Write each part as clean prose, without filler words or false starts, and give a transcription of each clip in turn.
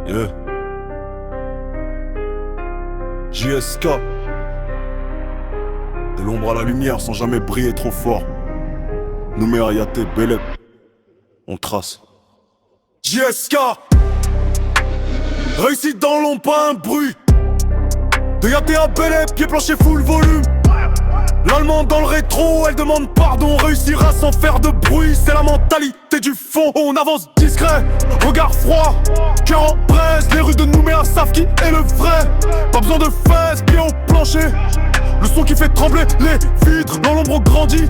Yeah. JSK. De l'ombre à la lumière sans jamais briller trop fort. Nouméa Yaté, Belep. On trace. JSK. Réussite dans l'ombre, pas un bruit. De Yaté à Belep, pied plancher full volume. L'Allemande dans le rétro, elle demande pardon. Réussira sans faire de bruit, c'est la mentalité du fond. On avance discret, regard froid, cœur en braise. Les rues de Nouméa savent qui est le vrai. Pas besoin de fesses, pied au plancher. Le son qui fait trembler les vitres. Dans l'ombre on grandit,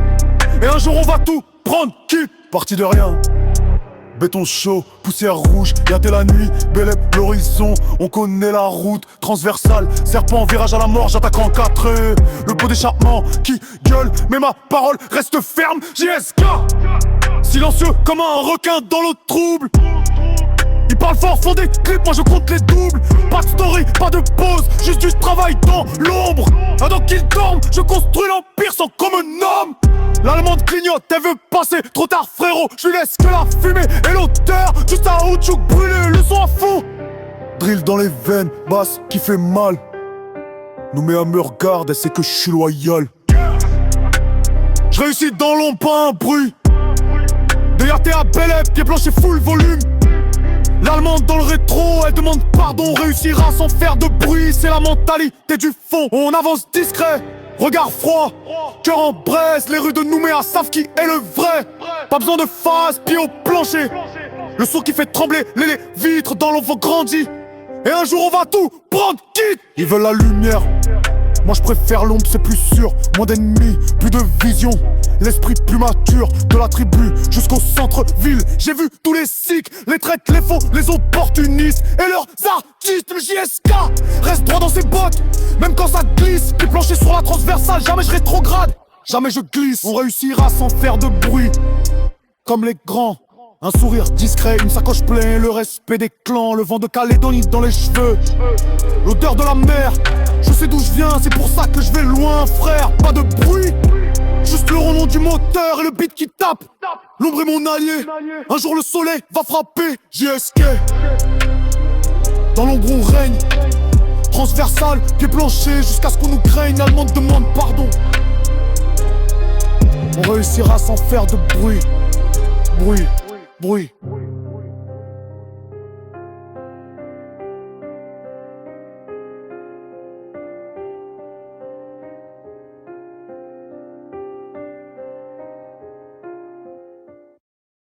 et un jour on va tout prendre. Quitte, parti de rien. Béton chaud, poussière rouge, Yaté la nuit, Belep l'horizon, on connaît la route transversale, serpent, virage à la mort, j'attaque en 4. Le pot d'échappement qui gueule, mais ma parole reste ferme. JSK, silencieux comme un requin dans l'eau trouble. Ils parlent fort, font des clips, moi je compte les doubles. Pas de story, pas de pause, juste du travail dans l'ombre. Pendant qu'ils dorment, je construis l'empire sans comme un homme. L'Allemande clignote, elle veut passer, trop tard frérot. Je lui laisse que la fumée et l'odeur. Juste un Outchouk brûlé, le son à fond. Drill dans les veines, basse qui fait mal. Nouméa me regarde, elle sait que je suis loyal. Je réussis dans l'ombre, pas un bruit. De Yaté à Belep, pied plancher full volume. L'Allemande dans le rétro, elle demande pardon. Réussira sans faire de bruit, c'est la mentalité du fond. On avance discret, regard froid, cœur en braise. Les rues de Nouméa savent qui est le vrai. Pas besoin de face, pied au plancher. Le son qui fait trembler les vitres. Dans l'ombre on grandit, et un jour on va tout prendre quitte. Ils veulent la lumière, moi je préfère l'ombre, c'est plus sûr. Moins d'ennemis, plus de vision. L'esprit plus mature de la tribu jusqu'au centre-ville. J'ai vu tous les cycles, les traites, les faux, les opportunistes et leurs artistes. Le JSK reste droit dans ses bottes, même quand ça glisse. Les planchers sur la transversale, jamais je rétrograde, jamais je glisse. On réussira sans faire de bruit, comme les grands. Un sourire discret, une sacoche pleine, le respect des clans. Le vent de Calédonie dans les cheveux, l'odeur de la mer. Je sais d'où je viens, c'est pour ça que je vais loin frère. Pas de bruit, juste le ronron du moteur et le beat qui tape. L'ombre est mon allié, un jour le soleil va frapper. JSK, dans l'ombre on règne. Transversal, pied plancher, jusqu'à ce qu'on nous craigne. L'Allemande demande pardon. On réussira sans faire de bruit. Bruit, bruit.